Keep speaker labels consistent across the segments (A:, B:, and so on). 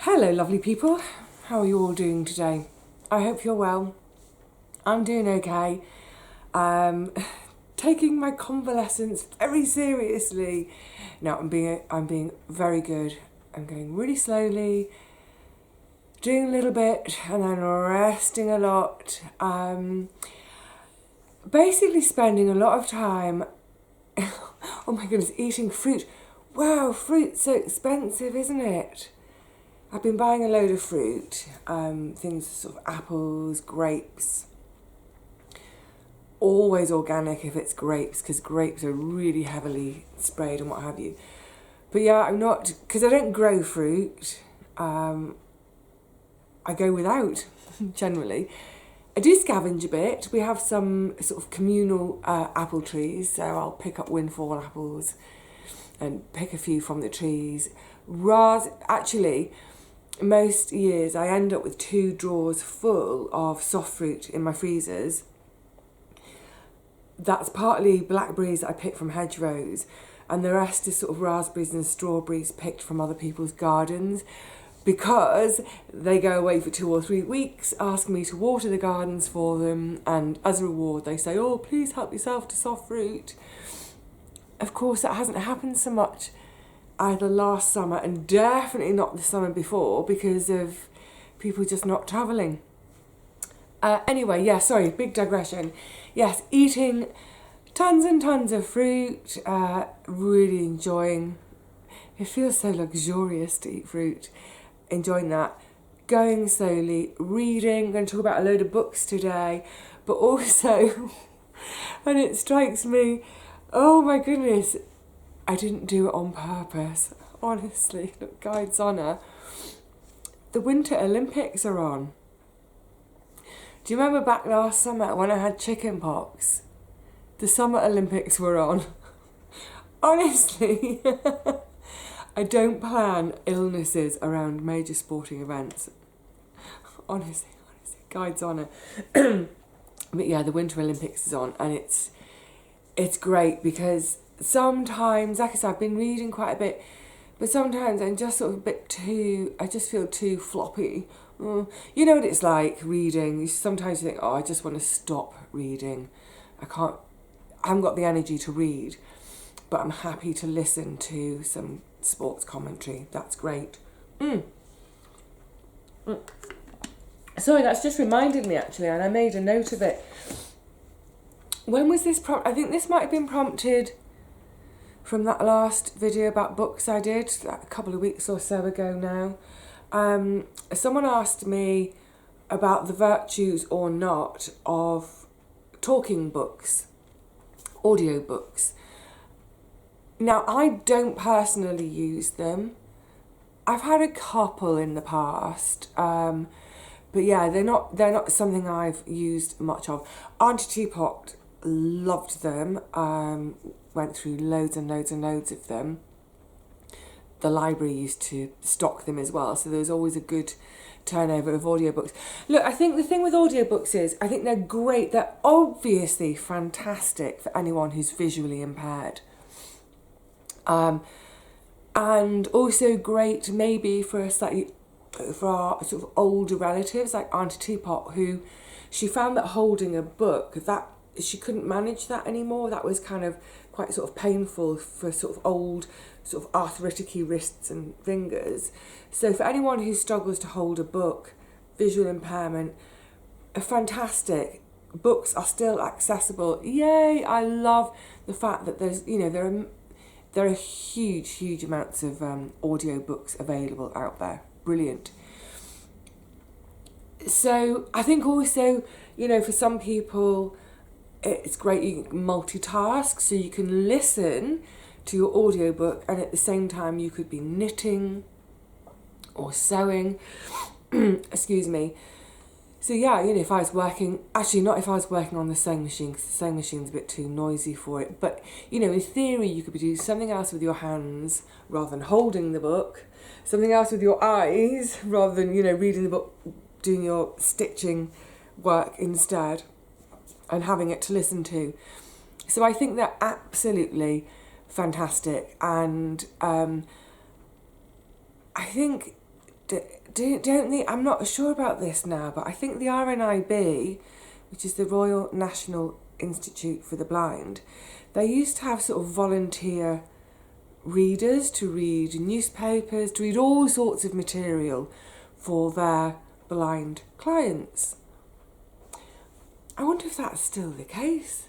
A: Hello lovely people, how are you all doing today? I hope you're well. I'm doing okay. Taking my convalescence very seriously. No, I'm being very good. I'm going really slowly, doing a little bit and then resting a lot. Basically spending a lot of time, oh my goodness, eating fruit. Wow, fruit's so expensive, isn't it? I've been buying a load of fruit, things sort of apples, grapes, always organic if it's grapes, because grapes are really heavily sprayed and what have you. But yeah, I'm not, because I don't grow fruit, I go without, generally. I do scavenge a bit. We have some sort of communal apple trees, so I'll pick up windfall apples and pick a few from the trees. Actually, most years I end up with 2 drawers full of soft fruit in my freezers. That's partly blackberries that I pick from hedgerows, and the rest is sort of raspberries and strawberries picked from other people's gardens, because they go away for 2 or 3 weeks, ask me to water the gardens for them, and as a reward they say, oh, please help yourself to soft fruit. Of course, that hasn't happened so much either last summer and definitely not the summer before because of people just not travelling. Anyway, yeah, sorry, big digression. Yes, eating tons and tons of fruit, really enjoying. It feels so luxurious to eat fruit. Enjoying that. Going slowly, reading. I'm going to talk about a load of books today, but also, and it strikes me, oh my goodness, I didn't do it on purpose. Honestly, look, Guide's honour. The Winter Olympics are on. Do you remember back last summer when I had chicken pox? The Summer Olympics were on. Honestly, I don't plan illnesses around major sporting events. Honestly, Guide's honour. But yeah, the Winter Olympics is on, and it's great because sometimes, like I said, I've been reading quite a bit, but sometimes I'm just sort of a bit too, I just feel too floppy. You know what it's like reading. Sometimes you think, oh, I just want to stop reading. I haven't got the energy to read, but I'm happy to listen to some sports commentary. That's great. Sorry, that's just reminded me actually, and I made a note of it. When was this I think this might have been prompted from that last video about books I did a couple of weeks or so ago now. Someone asked me about the virtues or not of talking books, audiobooks. Now, I don't personally use them. I've had a couple in the past, but yeah, they're not something I've used much of. Auntie Teapot loved them. Went through loads and loads and loads of them. The library used to stock them as well, so there was always a good turnover of audiobooks. Look, I think the thing with audiobooks is, I think they're great. They're obviously fantastic for anyone who's visually impaired. And also great maybe for our sort of older relatives like Auntie Teapot, who she found that holding a book, that she couldn't manage that anymore. That was kind of quite sort of painful for sort of old, sort of arthritic-y wrists and fingers. So for anyone who struggles to hold a book, visual impairment, fantastic. Books are still accessible. Yay! I love the fact that there's, you know, there are huge amounts of audio books available out there. Brilliant. So I think also, you know, for some people, it's great you can multitask, so you can listen to your audiobook and at the same time you could be knitting or sewing. Excuse me. So yeah, you know, if I was working, actually not if I was working on the sewing machine, because the sewing machine's a bit too noisy for it, but you know, in theory you could be doing something else with your hands rather than holding the book, something else with your eyes rather than, you know, reading the book, doing your stitching work instead, and having it to listen to. So I think they're absolutely fantastic, and I think don't the, I'm not sure about this now, but I think the RNIB, which is the Royal National Institute for the Blind, they used to have sort of volunteer readers to read newspapers, to read all sorts of material for their blind clients. I wonder if that's still the case.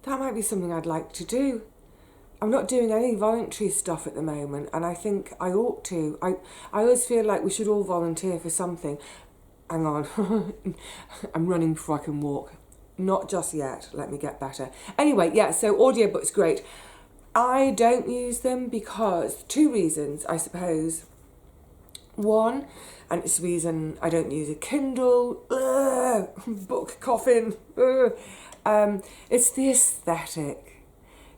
A: That might be something I'd like to do. I'm not doing any voluntary stuff at the moment, and I think I ought to. I always feel like we should all volunteer for something. Hang on. I'm running before I can walk. Not just yet. Let me get better. Anyway, yeah, so audiobooks, great. I don't use them because, 2 reasons, I suppose. One, and it's the reason I don't use a Kindle, book coffin, it's the aesthetic.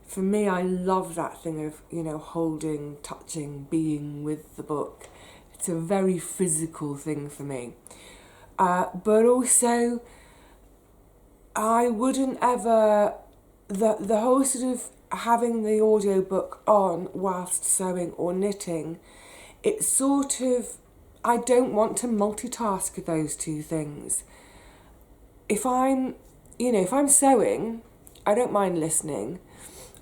A: For me, I love that thing of, holding, touching, being with the book. It's a very physical thing for me. But also, I wouldn't ever, the whole sort of having the audiobook on whilst sewing or knitting, it's sort of, I don't want to multitask those 2 things. If I'm sewing, I don't mind listening.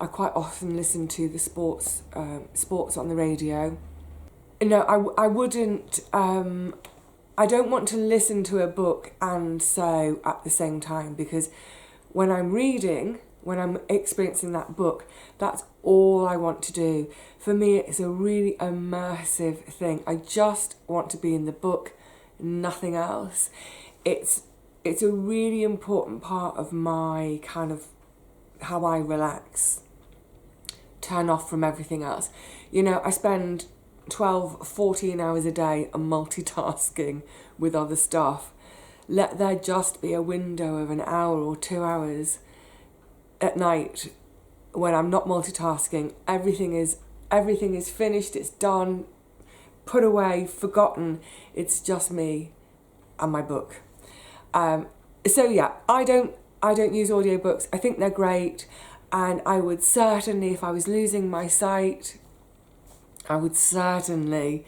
A: I quite often listen to the sports on the radio. No, I wouldn't, I don't want to listen to a book and sew at the same time, because when I'm reading, when I'm experiencing that book, that's all I want to do. For me, it's a really immersive thing. I just want to be in the book, nothing else. It's a really important part of my kind of how I relax, turn off from everything else. I spend 12, 14 hours a day multitasking with other stuff. Let there just be a window of an hour or 2 hours at night when I'm not multitasking. Everything is finished, it's done, put away, forgotten. It's just me and my book. So yeah, I don't use audiobooks. I think they're great, and I would certainly, if I was losing my sight, I would certainly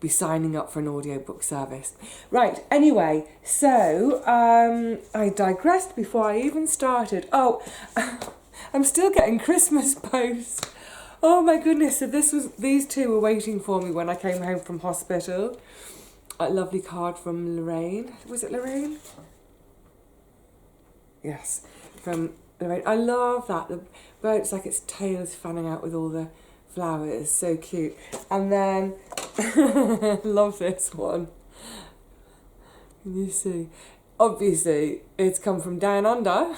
A: be signing up for an audiobook service. Right, anyway, so I digressed before I even started. Oh, I'm still getting Christmas post. Oh my goodness, so these 2 were waiting for me when I came home from hospital. A lovely card from Lorraine. Was it Lorraine? Yes, from Lorraine. I love that. The bird's like its tail is fanning out with all the flowers. So cute. And then, love this one. Can you see? Obviously, it's come from Down Under.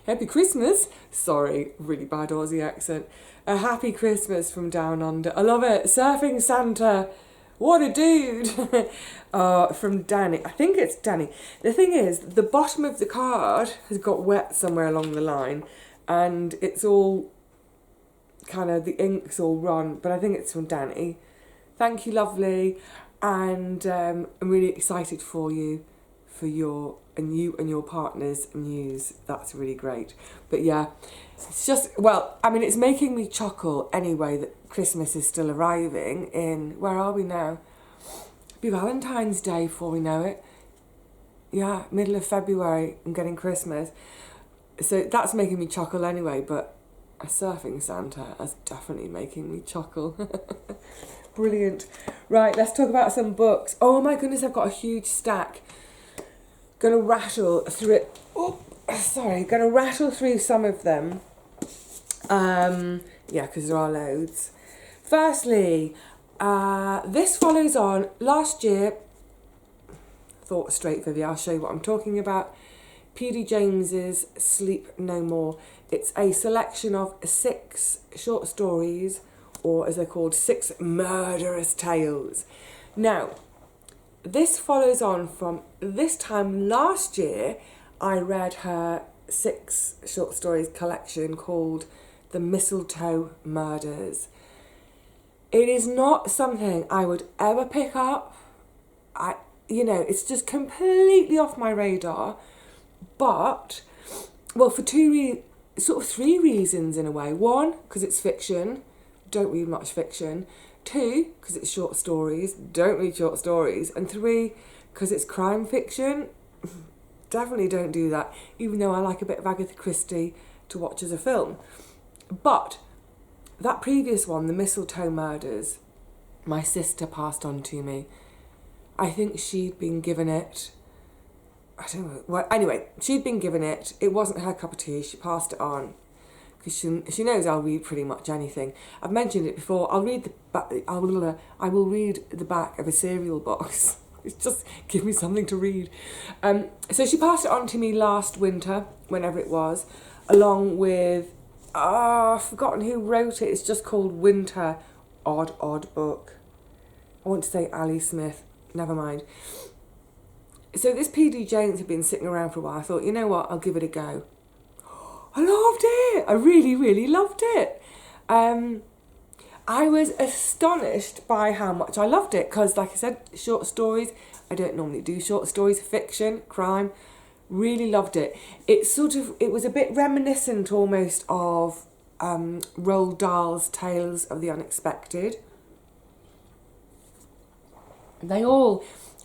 A: Happy Christmas. Sorry, really bad Aussie accent. A happy Christmas from Down Under. I love it. Surfing Santa. What a dude. From Danny. I think it's Danny. The thing is, the bottom of the card has got wet somewhere along the line, and it's all kind of, the ink's all run, but I think it's from Danny. Thank you, lovely. And I'm really excited for you and your partner's news. That's really great. But yeah, it's just, well, I mean, it's making me chuckle anyway that Christmas is still arriving in, where are we now? It'll be Valentine's Day before we know it. Yeah, middle of February, I'm getting Christmas. So that's making me chuckle anyway, but a surfing Santa is definitely making me chuckle. Brilliant. Right, let's talk about some books. Oh my goodness, I've got a huge stack. Gonna rattle through it. Oh, sorry, gonna rattle through some of them. Yeah, because there are loads. Firstly, this follows on last year. Thought straight, Vivi, I'll show you what I'm talking about. P.D. James's Sleep No More. It's a selection of 6 short stories, or as they're called, 6 murderous tales. Now, this follows on from this time last year. I read her 6 short stories collection called The Mistletoe Murders. It is not something I would ever pick up. It's just completely off my radar. But, well, for 3 reasons in a way. One, because it's fiction. Don't read much fiction. 2, because it's short stories, don't read short stories. And 3, because it's crime fiction, definitely don't do that, even though I like a bit of Agatha Christie to watch as a film. But that previous one, The Mistletoe Murders, my sister passed on to me. I think she'd been given it, I don't know, well, anyway, she'd been given it. It wasn't her cup of tea. She passed it on because she knows I'll read pretty much anything. I've mentioned it before. I will read the back of a cereal box. It's just give me something to read. So she passed it on to me last winter, whenever it was, along with, I've forgotten who wrote it. It's just called Winter. Odd book. I want to say Ali Smith. Never mind. So this P.D. James had been sitting around for a while. I thought, you know what, I'll give it a go. I loved it. I really, really loved it. I was astonished by how much I loved it because, like I said, short stories. I don't normally do short stories, fiction, crime. Really loved it. It was a bit reminiscent almost of Roald Dahl's Tales of the Unexpected.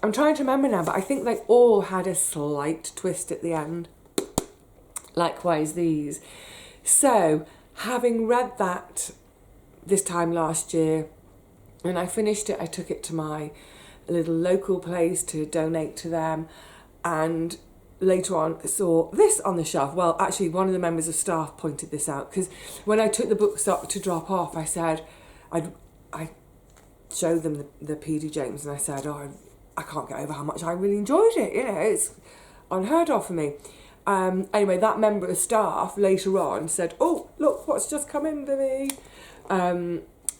A: I'm trying to remember now, but I think they all had a slight twist at the end. Likewise these. So, having read that this time last year, when I finished it, I took it to my little local place to donate to them, and later on saw this on the shelf. Well, actually, one of the members of staff pointed this out, because when I took the books up to drop off, I said, I showed them the P.D. James, and I said, I can't get over how much I really enjoyed it. You know, it's unheard of for me. Anyway, that member of staff later on said, oh, look what's just come in for me.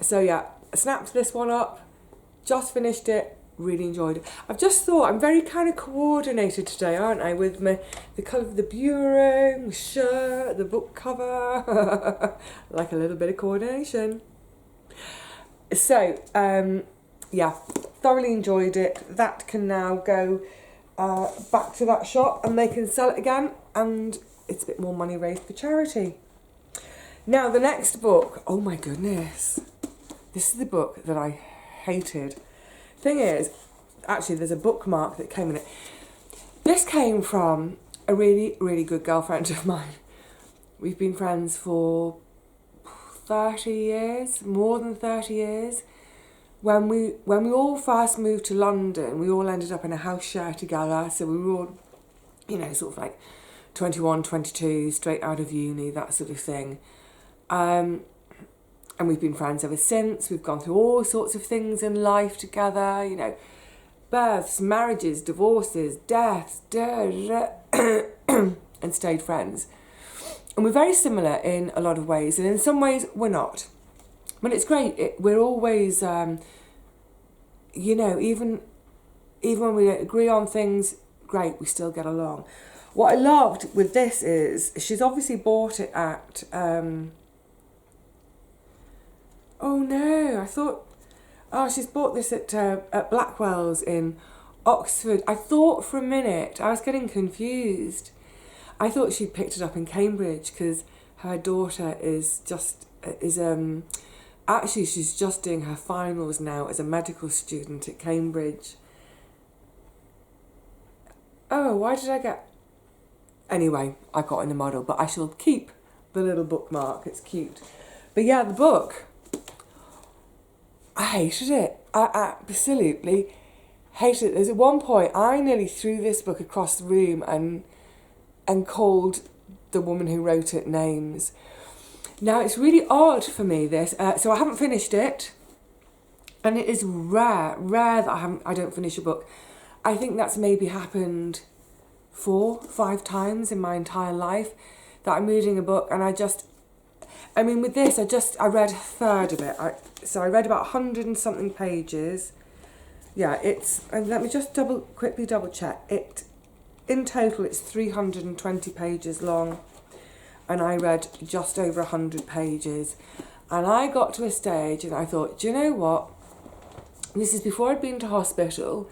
A: So yeah, I snapped this one up, just finished it, really enjoyed it. I've just thought I'm very kind of coordinated today, aren't I, with the colour of the bureau, my shirt, the book cover, like a little bit of coordination. So, yeah, thoroughly enjoyed it. That can now go back to that shop and they can sell it again, and it's a bit more money raised for charity. Now, the next book, oh my goodness, this is the book that I hated. Thing is, actually, there's a bookmark that came in it. This came from a really, really good girlfriend of mine. We've been friends for 30 years, more than 30 years. When we all first moved to London, we all ended up in a house share together. So we were all, you know, sort of like 21, 22, straight out of uni, that sort of thing. And we've been friends ever since. We've gone through all sorts of things in life together, you know, births, marriages, divorces, deaths, and stayed friends. And we're very similar in a lot of ways, and in some ways we're not. But it's great. We're always, you know, even when we don't agree on things, great, we still get along. What I loved with this is she's obviously bought it at, oh no, I thought, she's bought this at Blackwell's in Oxford. I thought for a minute, I was getting confused. I thought she'd picked it up in Cambridge because her daughter actually she's just doing her finals now as a medical student at Cambridge. Oh, why did I get... Anyway, I got in the muddle, but I shall keep the little bookmark. It's cute. But yeah, the book, I hated it. I absolutely hated it. There's at one point, I nearly threw this book across the room and called the woman who wrote it names. Now, it's really odd for me, this. So I haven't finished it. And it is rare that I don't finish a book. I think that's maybe happened 4-5 times in my entire life that I'm reading a book and with this, I read a third of it. So I read about 100 and something pages. Yeah, and let me just quickly double check. In total, it's 320 pages long, and I read just over 100 pages. And I got to a stage and I thought, do you know what? This is before I'd been to hospital.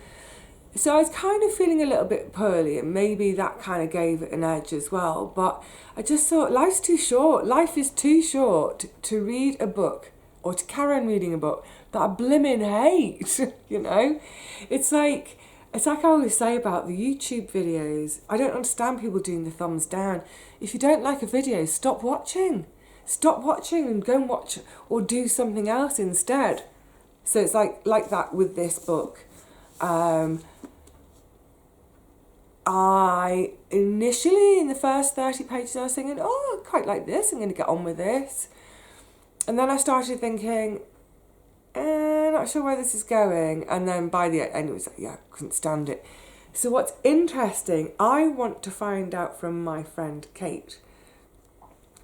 A: So I was kind of feeling a little bit poorly, and maybe that kind of gave it an edge as well. But I just thought, life's too short. Life is too short to read a book or to Karen reading a book that I blimmin' hate, you know? It's like I always say about the YouTube videos. I don't understand people doing the thumbs down. If you don't like a video, stop watching. Stop watching and go and watch or do something else instead. So it's like that with this book. I initially, in the first 30 pages, I was thinking, oh, I quite like this, I'm going to get on with this. And then I started thinking, not sure where this is going. And then by the end, it was like, yeah, I couldn't stand it. So what's interesting, I want to find out from my friend Kate,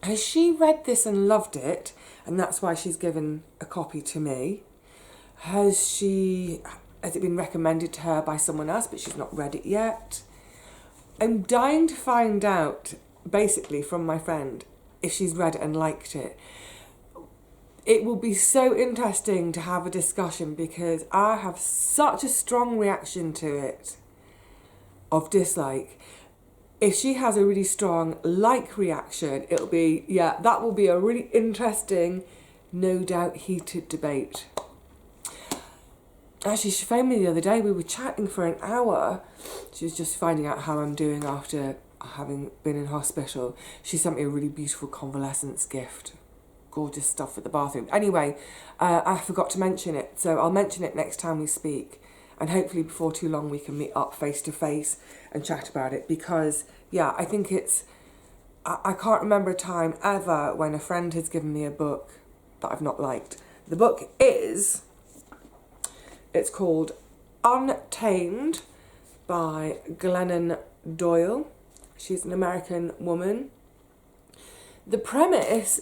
A: has she read this and loved it, and that's why she's given a copy to me? Has it been recommended to her by someone else, but she's not read it yet? I'm dying to find out, basically, from my friend, if she's read it and liked it. It will be so interesting to have a discussion because I have such a strong reaction to it of dislike. If she has a really strong like reaction, it'll be, yeah, that will be a really interesting, no doubt heated debate. Actually, she phoned me the other day. We were chatting for an hour. She was just finding out how I'm doing after having been in hospital. She sent me a really beautiful convalescence gift. Gorgeous stuff for the bathroom. Anyway, I forgot to mention it, so I'll mention it next time we speak. And hopefully before too long we can meet up face to face and chat about it. Because, yeah, I think I can't remember a time ever when a friend has given me a book that I've not liked. The book it's called Untamed by Glennon Doyle. She's an American woman. The premise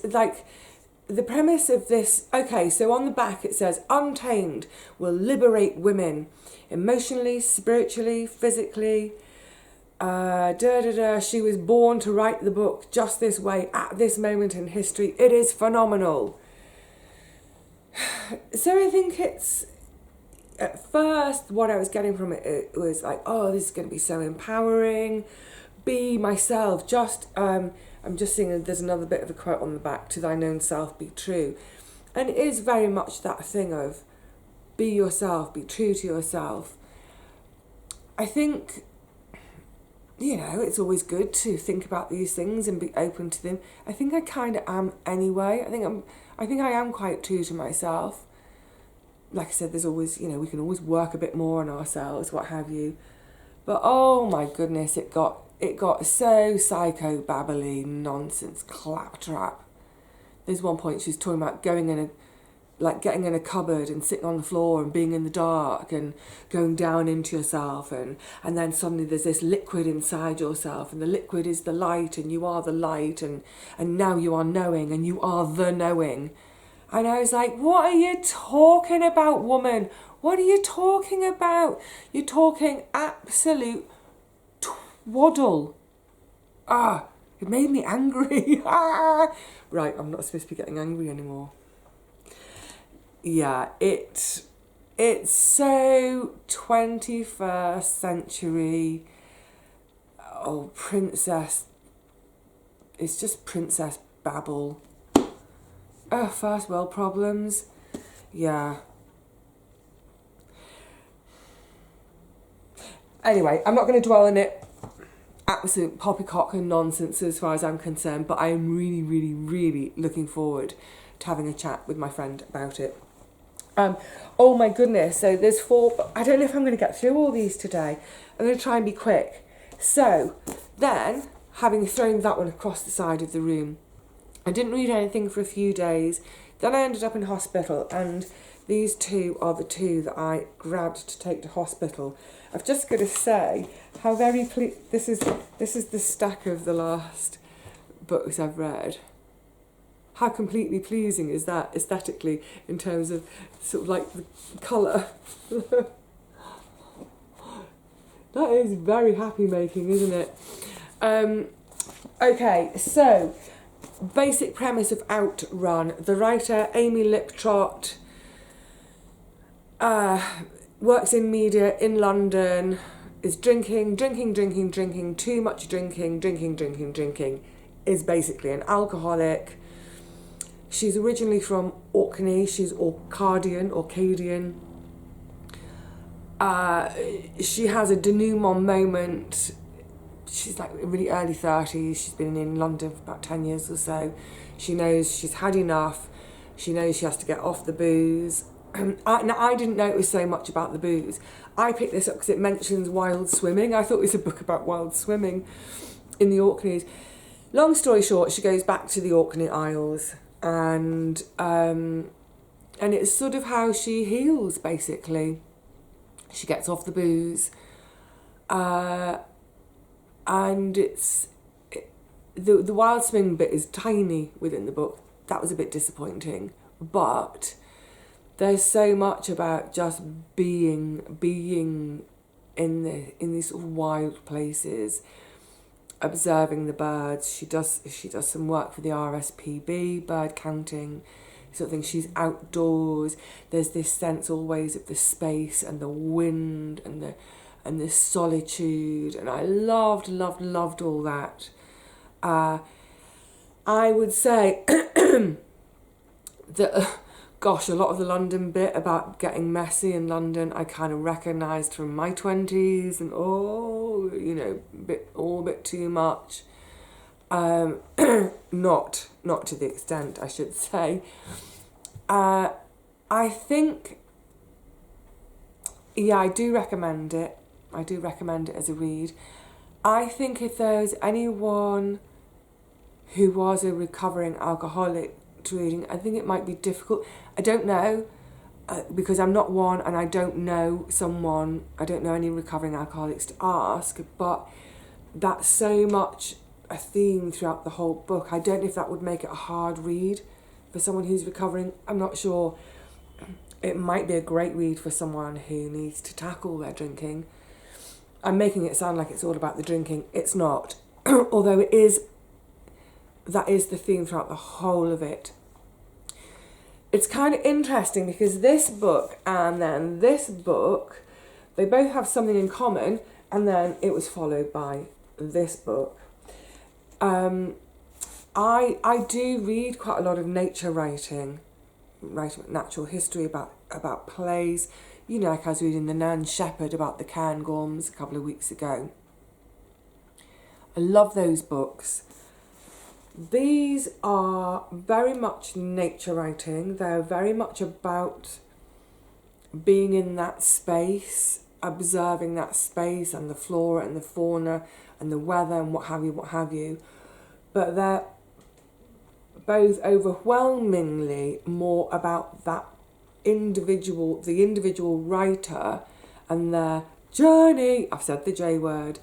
A: of this, okay, so on the back it says, Untamed will liberate women emotionally, spiritually, physically. She was born to write the book just this way at this moment in history. It is phenomenal. So I think at first, what I was getting from it was like, oh, this is going to be so empowering. Be myself. I'm just seeing there's another bit of a quote on the back, to thine own self be true. And it is very much that thing of be yourself, be true to yourself. I think, it's always good to think about these things and be open to them. I think I kind of am anyway. I think I am quite true to myself. Like I said, there's always, we can always work a bit more on ourselves, what have you. But oh my goodness, it got so psycho-babbly, nonsense, claptrap. There's one point she's talking about getting in a cupboard and sitting on the floor and being in the dark and going down into yourself and then suddenly there's this liquid inside yourself and the liquid is the light and you are the light and now you are knowing and you are the knowing. And I was like, what are you talking about, woman? What are you talking about? You're talking absolute twaddle. It made me angry. Right, I'm not supposed to be getting angry anymore. Yeah, it's so 21st century. Oh, princess. It's just princess babble. First world problems. Yeah. Anyway, I'm not going to dwell on it. Absolute poppycock and nonsense as far as I'm concerned, but I am really, really, really looking forward to having a chat with my friend about it. Oh my goodness, so there's 4, I don't know if I'm going to get through all these today. I'm going to try and be quick. So, then, having thrown that one across the side of the room, I didn't read anything for a few days. Then I ended up in hospital, and these 2 are the 2 that I grabbed to take to hospital. I've just got to say how very this is the stack of the last books I've read. How completely pleasing is that aesthetically in terms of sort of like the colour? That is very happy making, isn't it? Okay, so basic premise of Outrun. The writer, Amy Liptrot, works in media in London, is drinking, too much drinking, is basically an alcoholic. She's originally from Orkney. She's Orcadian. She has a denouement moment. She's like really early 30s. She's been in London for about 10 years or so. She knows she's had enough. She knows she has to get off the booze. Now, I didn't know it was so much about the booze. I picked this up because it mentions wild swimming. I thought it was a book about wild swimming in the Orkneys. Long story short, she goes back to the Orkney Isles, and it's sort of how she heals, basically. She gets off the booze, and the wild swimming bit is tiny within the book. That was a bit disappointing, but there's so much about just being in these sort of wild places, observing the birds. She does some work for the RSPB, bird counting, sort of thing. She's outdoors. There's this sense always of the space and the wind and the solitude, and I loved all that. I would say that gosh, a lot of the London bit about getting messy in London I kind of recognised from my 20s, and a bit too much. Not to the extent, I should say. I think, yeah, I do recommend it. I do recommend it as a read. I think if there's anyone who was a recovering alcoholic to reading, I think it might be difficult. I don't know, because I'm not one and I don't know any recovering alcoholics to ask, but that's so much a theme throughout the whole book. I don't know if that would make it a hard read for someone who's recovering. I'm not sure. It might be a great read for someone who needs to tackle their drinking. I'm making it sound like it's all about the drinking. It's not. Although that is the theme throughout the whole of it. It's kind of interesting because this book and then this book, they both have something in common, and then it was followed by this book. I do read quite a lot of nature writing about natural history, about plays. You know, like I was reading The Nan Shepherd about the Cairngorms a couple of weeks ago. I love those books. These are very much nature writing. They're very much about being in that space, observing that space and the flora and the fauna and the weather and what have you. But they're both overwhelmingly more about the individual writer and their journey. I've said the J word.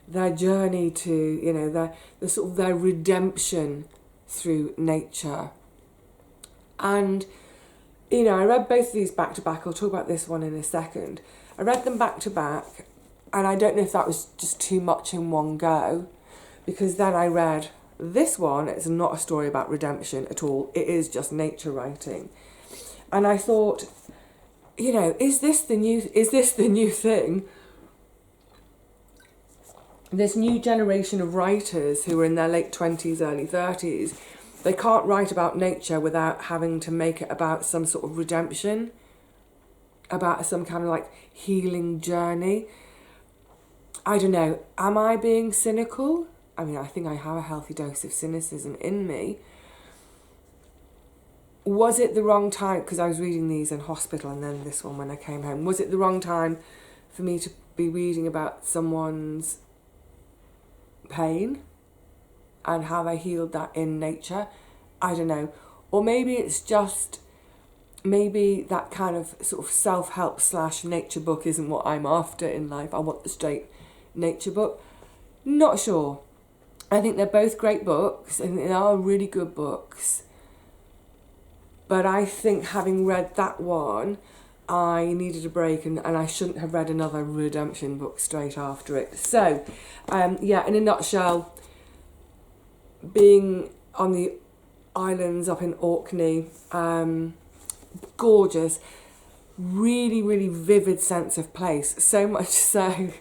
A: Their journey to, the sort of their redemption through nature. And, I read both of these back to back. I'll talk about this one in a second. I read them back to back, and I don't know if that was just too much in one go, because then I read this one. It's not a story about redemption at all. It is just nature writing. And I thought, is this the new thing? This new generation of writers who are in their late 20s, early 30s, they can't write about nature without having to make it about some sort of redemption, about some kind of like healing journey. I don't know. Am I being cynical? I mean, I think I have a healthy dose of cynicism in me. Was it the wrong time? Because I was reading these in hospital and then this one when I came home. Was it the wrong time for me to be reading about someone's pain and how they healed that in nature? I don't know. Or maybe it's just, that kind of sort of self-help / nature book isn't what I'm after in life. I want the straight nature book. Not sure. I think they're both great books and they are really good books. But I think having read that one, I needed a break and I shouldn't have read another redemption book straight after it. So, in a nutshell, being on the islands up in Orkney, gorgeous, really, really vivid sense of place. So much so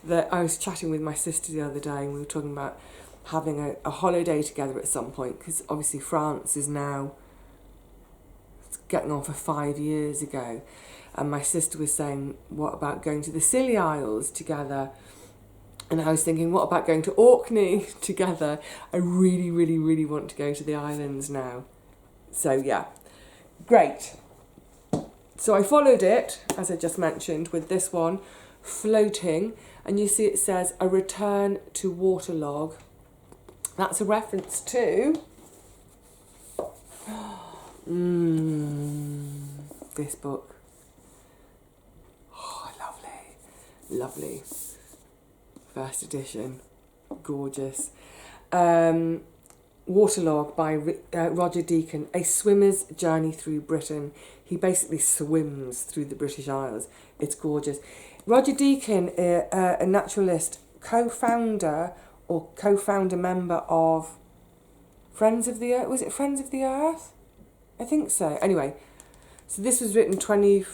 A: that I was chatting with my sister the other day and we were talking about having a holiday together at some point, because obviously France is now getting on for 5 years ago. And my sister was saying, what about going to the Scilly Isles together? And I was thinking, what about going to Orkney together? I really, really, really want to go to the islands now. So yeah, great. So I followed it, as I just mentioned, with this one, Floating. And you see it says, a return to waterlog. That's a reference to this book. Oh, lovely, lovely. First edition, gorgeous. Waterlog by Roger Deacon, a swimmer's journey through Britain. He basically swims through the British Isles. It's gorgeous. Roger Deacon, a naturalist, co-founder member of Friends of the Earth. Was it Friends of the Earth? I think so. Anyway, so this was written 90?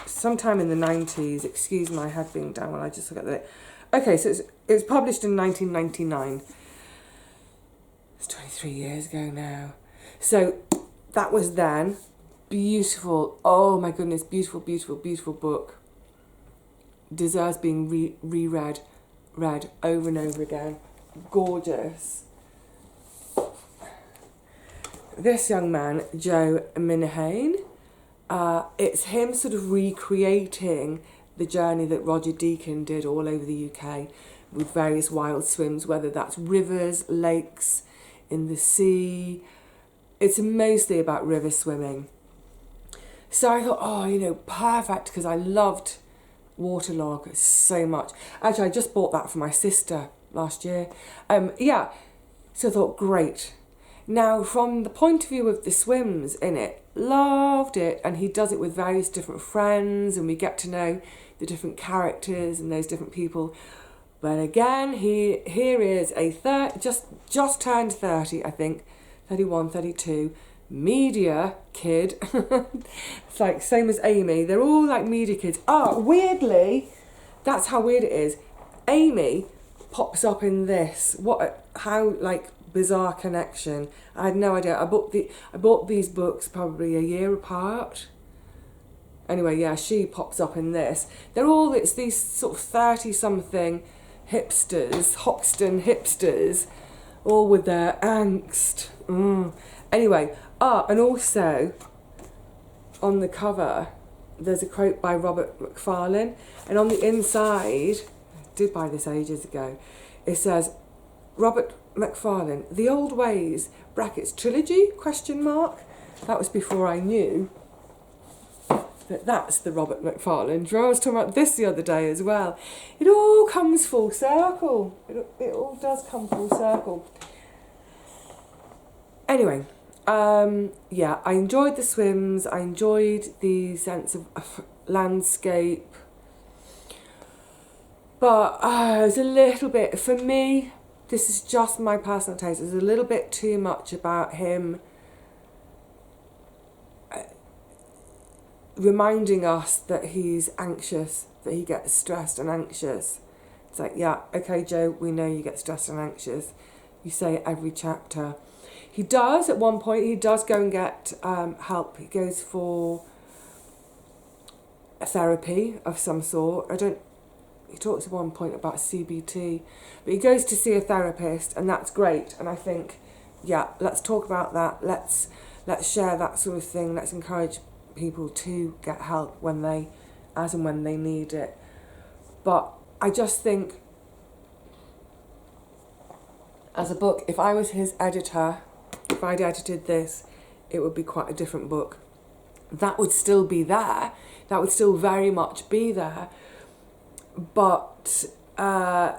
A: Sometime in the 90s. Excuse my head being down while I just look at it. Okay, so it was published in 1999. It's 23 years ago now. So that was then. Beautiful. Oh my goodness, beautiful, beautiful, beautiful book. Deserves being reread, read over and over again. Gorgeous. This young man, Joe Minahane, it's him sort of recreating the journey that Roger Deacon did all over the UK with various wild swims, whether that's rivers, lakes, in the sea. It's mostly about river swimming. So I thought, oh, you know, perfect, because I loved Waterlog so much. Actually, I just bought that for my sister last year. Yeah, so I thought, great. Now, from the point of view of the swims in it, loved it. And he does it with various different friends, and we get to know the different characters and those different people. But again, here is a just turned 30, I think, 31, 32, media kid. It's like same as Amy. They're all like media kids. Weirdly, that's how weird it is. Amy pops up in this. How like bizarre connection. I had no idea. I bought these books probably a year apart. Anyway, yeah, she pops up in this. It's these sort of 30-something hipsters, Hoxton hipsters, all with their angst. Anyway, and also on the cover, there's a quote by Robert Macfarlane, and on the inside, I did buy this ages ago, it says, Robert Macfarlane, The Old Ways, brackets, trilogy, question mark. That was before I knew that that's the Robert Macfarlane. I was talking about this the other day as well. It all comes full circle. It all does come full circle. Anyway, yeah, I enjoyed the swims. I enjoyed the sense of landscape. But it was a little bit, for me, this is just my personal taste, it was a little bit too much about him reminding us that he's anxious, that he gets stressed and anxious. It's like, yeah, okay, Joe, we know you get stressed and anxious. You say it every chapter. He does, at one point, he does go and get help. He goes for a therapy of some sort. He talks at one point about CBT, but he goes to see a therapist, and that's great. And I think, yeah, let's talk about that. Let's share that sort of thing. Let's encourage people to get help as and when they need it. But I just think, as a book, if I was his editor, if I'd edited this, it would be quite a different book. That would still be there. That would still very much be there. But yeah,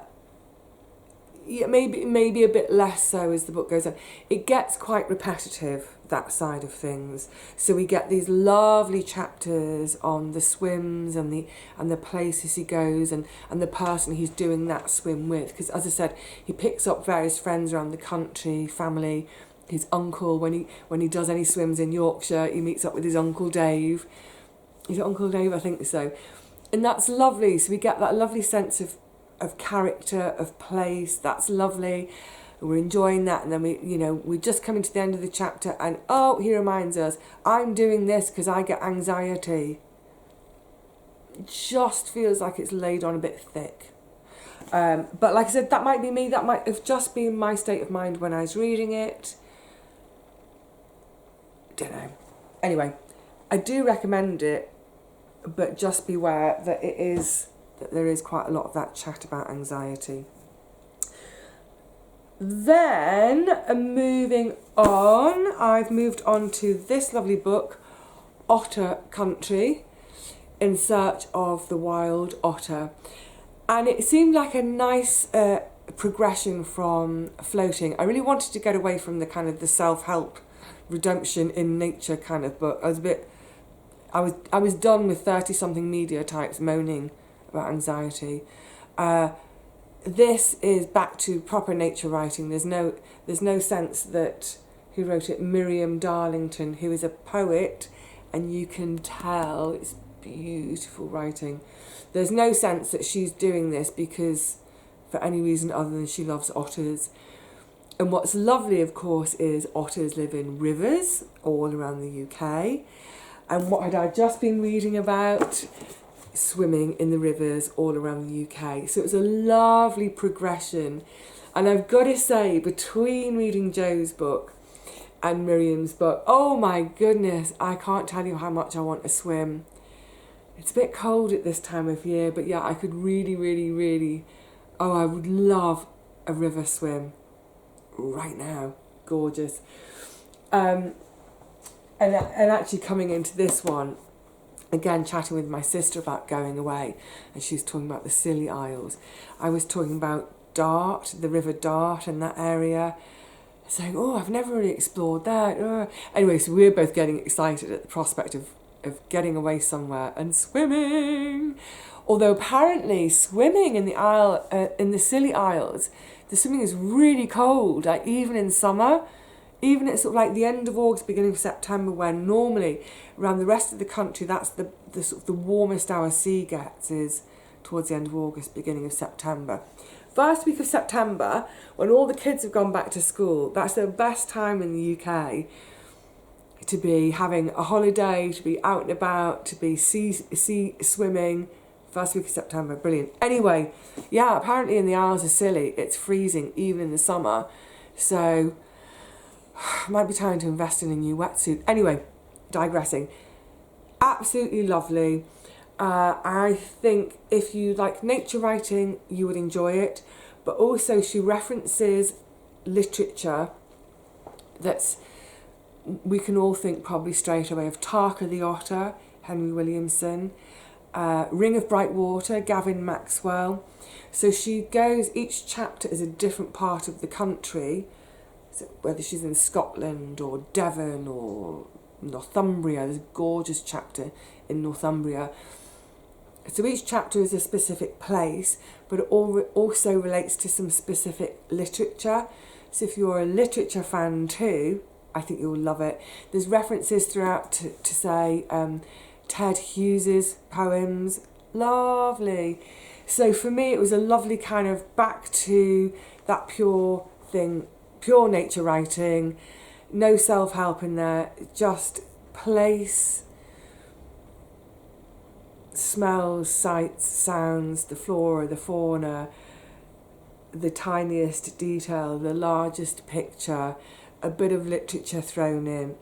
A: maybe a bit less so as the book goes on. It gets quite repetitive, that side of things. So we get these lovely chapters on the swims and the places he goes and the person he's doing that swim with. Because as I said, he picks up various friends around the country, family. His uncle, when he does any swims in Yorkshire, he meets up with his Uncle Dave. Is it Uncle Dave? I think so. And that's lovely. So we get that lovely sense of character, of place. That's lovely. and we're enjoying that, and then we're just coming to the end of the chapter, and oh, he reminds us, I'm doing this because I get anxiety. It just feels like it's laid on a bit thick. But like I said, that might be me, that might have just been my state of mind when I was reading it. Don't know. Anyway, I do recommend it, but just beware that there is quite a lot of that chat about anxiety. Then, moving on, I've moved on to this lovely book, Otter Country, In Search of the Wild Otter. And it seemed like a nice progression from Floating. I really wanted to get away from the kind of the self-help redemption in nature kind of book. I was done with 30-something media types moaning about anxiety. This is back to proper nature writing. There's no sense that who wrote it, Miriam Darlington, who is a poet, and you can tell it's beautiful writing. There's no sense that she's doing this because for any reason other than she loves otters. And what's lovely, of course, is otters live in rivers all around the UK. And what had I just been reading about? Swimming in the rivers all around the UK. So it was a lovely progression. And I've got to say, between reading Jo's book and Miriam's book, oh my goodness, I can't tell you how much I want to swim. It's a bit cold at this time of year, but yeah, I could really, really, really, I would love a river swim right now. Gorgeous. And actually coming into this one, again, chatting with my sister about going away, and she was talking about the Scilly Isles. I was talking about Dart, the River Dart and that area, saying, oh, I've never really explored that. Anyway, so we were both getting excited at the prospect of getting away somewhere and swimming. Although apparently swimming in the Scilly Isles, the swimming is really cold, like even in summer. Even at sort of like the end of August, beginning of September, when normally around the rest of the country, that's the sort of the warmest our sea gets is towards the end of August, beginning of September. First week of September, when all the kids have gone back to school, that's the best time in the UK to be having a holiday, to be out and about, to be sea swimming. First week of September, brilliant. Anyway, yeah, apparently in the Isles of Scilly, it's freezing even in the summer. So might be time to invest in a new wetsuit. Anyway, digressing. Absolutely lovely. I think if you like nature writing, you would enjoy it. But also she references literature that's, we can all think probably straight away of Tarka the Otter, Henry Williamson, Ring of Bright Water, Gavin Maxwell. So she goes, each chapter is a different part of the country, so whether she's in Scotland or Devon or Northumbria. There's a gorgeous chapter in Northumbria. So each chapter is a specific place, but it also relates to some specific literature. So if you're a literature fan too, I think you'll love it. There's references throughout to say Ted Hughes's poems. Lovely. So for me, it was a lovely kind of back to that pure thing, pure nature writing, no self-help in there, just place, smells, sights, sounds, the flora, the fauna, the tiniest detail, the largest picture, a bit of literature thrown in.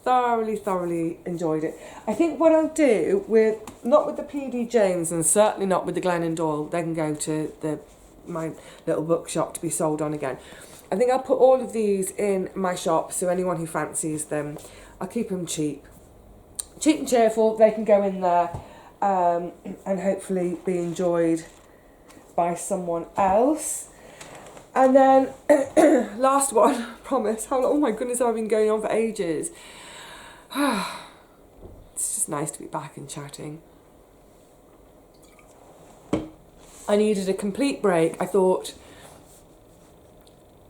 A: Thoroughly enjoyed it. I think what I'll do not with the PD James and certainly not with the Glennon Doyle, they can go to my little bookshop to be sold on again. I think I'll put all of these in my shop, so anyone who fancies them, I'll keep them cheap and cheerful. They can go in there and hopefully be enjoyed by someone else. And then last one, promise. Oh my goodness, I've been going on for ages. It's just nice to be back and chatting. I needed a complete break. I thought,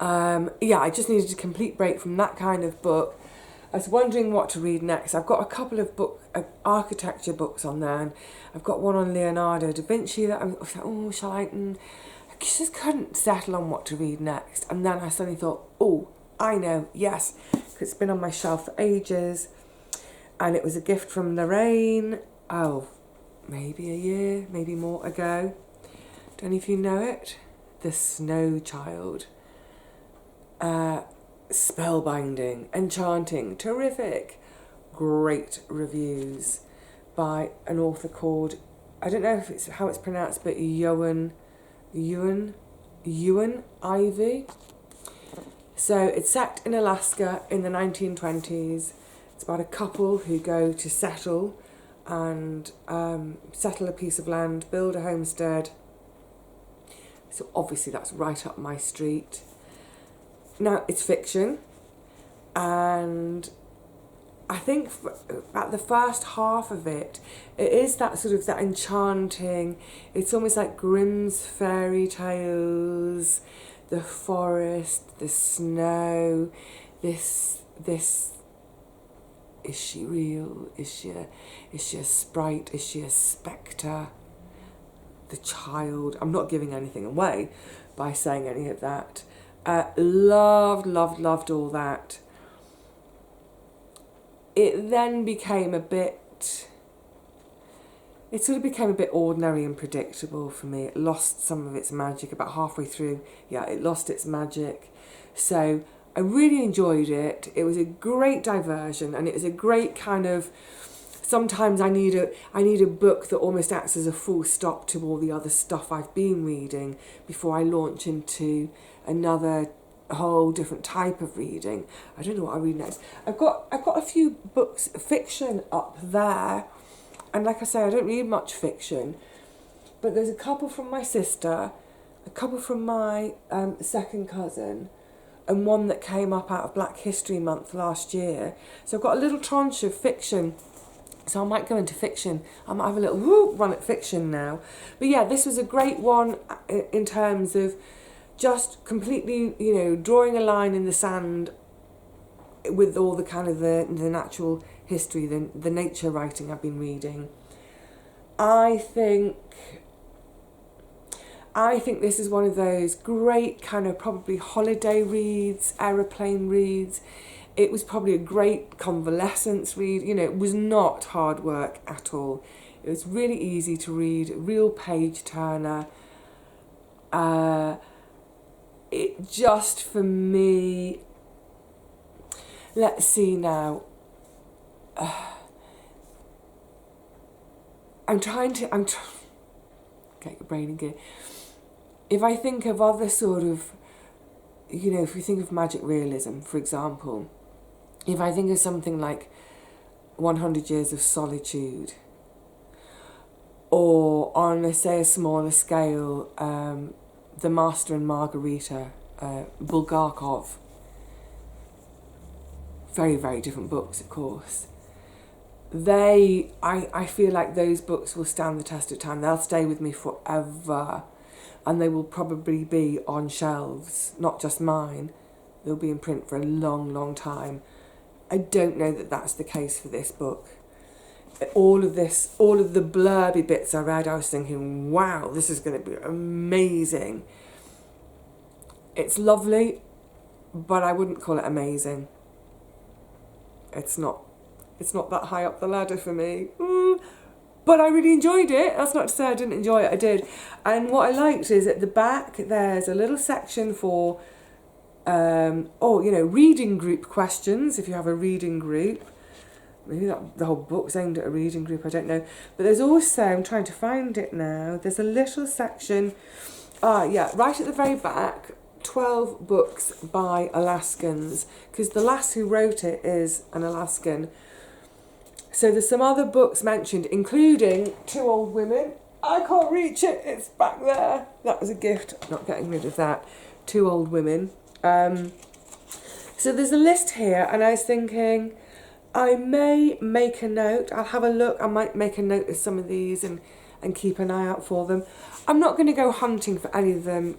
A: I just needed a complete break from that kind of book. I was wondering what to read next. I've got a couple of architecture books on there, and I've got one on Leonardo da Vinci that I was like, oh, shall I? I just couldn't settle on what to read next. And then I suddenly thought, oh, I know, yes, because it's been on my shelf for ages. And it was a gift from Lorraine, maybe a year, maybe more ago. Don't know if you know it. The Snow Child. Spellbinding, enchanting, terrific, great reviews by an author called, I don't know if it's how it's pronounced, but Ewan Ivy. So it's set in Alaska in the 1920s. It's about a couple who go to settle a piece of land, build a homestead. So obviously that's right up my street. Now, it's fiction, and I think at the first half of it, it is that sort of that enchanting, it's almost like Grimm's fairy tales, the forest, the snow, this, is she real? Is she a sprite? Is she a spectre? The child. I'm not giving anything away by saying any of that. Loved all that. It then became it sort of became a bit ordinary and predictable for me. It lost some of its magic about halfway through. Yeah, it lost its magic. So I really enjoyed it. It was a great diversion, and it was a great kind of, sometimes I need a book that almost acts as a full stop to all the other stuff I've been reading before I launch into another whole different type of reading. I don't know what I read next. I've got a few books, fiction up there, and like I say, I don't read much fiction, but there's a couple from my sister, a couple from my second cousin, and one that came up out of Black History Month last year. So I've got a little tranche of fiction. So I might go into fiction. I might have a little run at fiction now. But yeah, this was a great one in terms of just completely, drawing a line in the sand with all the kind of the natural history, the nature writing I've been reading. I think this is one of those great kind of probably holiday reads, aeroplane reads. It was probably a great convalescence read. It was not hard work at all. It was really easy to read, real page turner. It just, for me, let's see now. Get your brain in gear. If I think of other sort of, if we think of magic realism, for example, if I think of something like 100 Years of Solitude, or on, say, a smaller scale, The Master and Margarita, Bulgakov. Very, very different books, of course. I feel like those books will stand the test of time. They'll stay with me forever. And they will probably be on shelves, not just mine. They'll be in print for a long, long time. I don't know that that's the case for this book. All of the blurby bits I read, I was thinking, wow, this is going to be amazing. It's lovely, but I wouldn't call it amazing. It's not that high up the ladder for me. But I really enjoyed it. That's not to say I didn't enjoy it, I did. And what I liked is at the back, there's a little section for, reading group questions, if you have a reading group. Maybe the whole book's aimed at a reading group, I don't know. But there's also, I'm trying to find it now, there's a little section, right at the very back, 12 books by Alaskans, because the lass who wrote it is an Alaskan. So there's some other books mentioned, including Two Old Women. I can't reach it, it's back there. That was a gift, I'm not getting rid of that. Two Old Women. So there's a list here, and I was thinking, I may make a note. I'll have a look. I might make a note of some of these and keep an eye out for them. I'm not going to go hunting for any of them,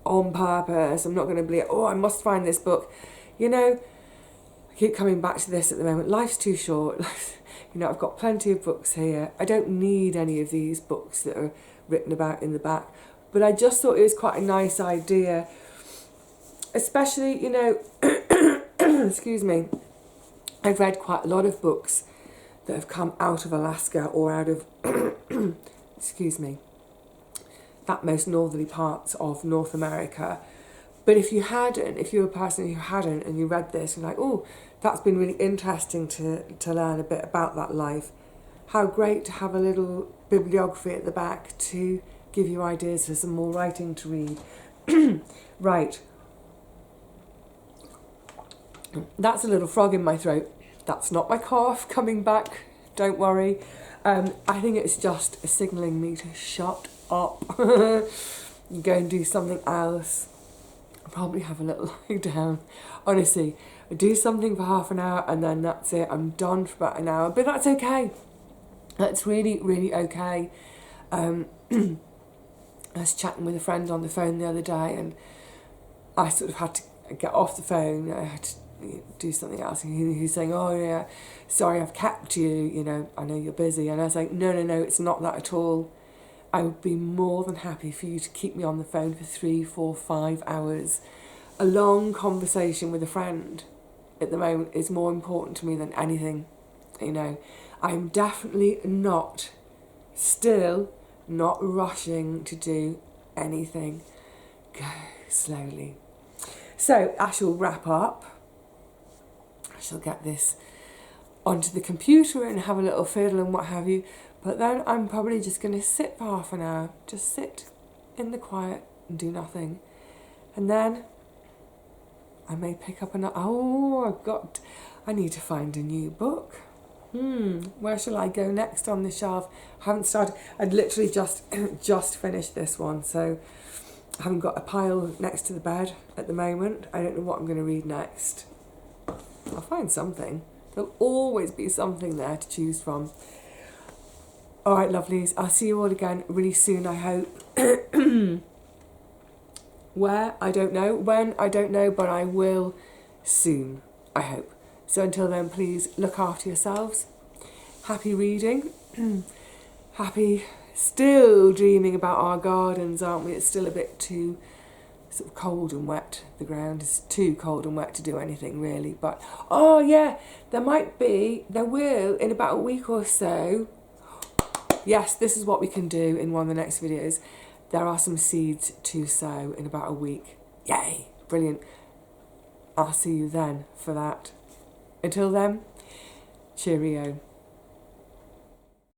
A: on purpose. I'm not going to be, I must find this book. I keep coming back to this at the moment. Life's too short. I've got plenty of books here. I don't need any of these books that are written about in the back. But I just thought it was quite a nice idea, especially, you know, excuse me, I've read quite a lot of books that have come out of Alaska or out of, excuse me, that most northerly parts of North America. But if you hadn't, if you're a person who hadn't and you read this, you're like, oh, that's been really interesting to learn a bit about that life. How great to have a little bibliography at the back to give you ideas for some more writing to read. Right. That's a little frog in my throat. That's not my cough coming back. Don't worry. I think it's just signalling me to shut up. Go and do something else. I'll probably have a little lie down. Honestly, I do something for half an hour and then that's it. I'm done for about an hour. But that's okay. That's really, really okay. I was chatting with a friend on the phone the other day and I sort of had to get off the phone. I had to do something else. And he's saying, oh yeah, sorry I've kept you, you know, I know you're busy. And I was like, no, it's not that at all. I would be more than happy for you to keep me on the phone for 3, 4, 5 hours. A long conversation with a friend at the moment is more important to me than anything, you know. I'm definitely still not rushing to do anything. Go slowly. So I shall wrap up. I shall get this onto the computer and have a little fiddle and what have you. But then I'm probably just going to sit for half an hour. Just sit in the quiet and do nothing. And then I may pick up another... I need to find a new book. Where shall I go next on the shelf? I haven't started. I'd literally just finished this one, so I haven't got a pile next to the bed at the moment. I don't know what I'm going to read next. I'll find something. There'll always be something there to choose from. All right, lovelies. I'll see you all again really soon, I hope. Where? I don't know. When? I don't know, but I will soon, I hope. So until then, please look after yourselves. Happy reading. Happy still dreaming about our gardens, aren't we? It's still a bit too sort of cold and wet. The ground is too cold and wet to do anything really. But, oh yeah, there will, in about a week or so. Yes, this is what we can do in one of the next videos. There are some seeds to sow in about a week. Yay, brilliant. I'll see you then for that. Until then, cheerio.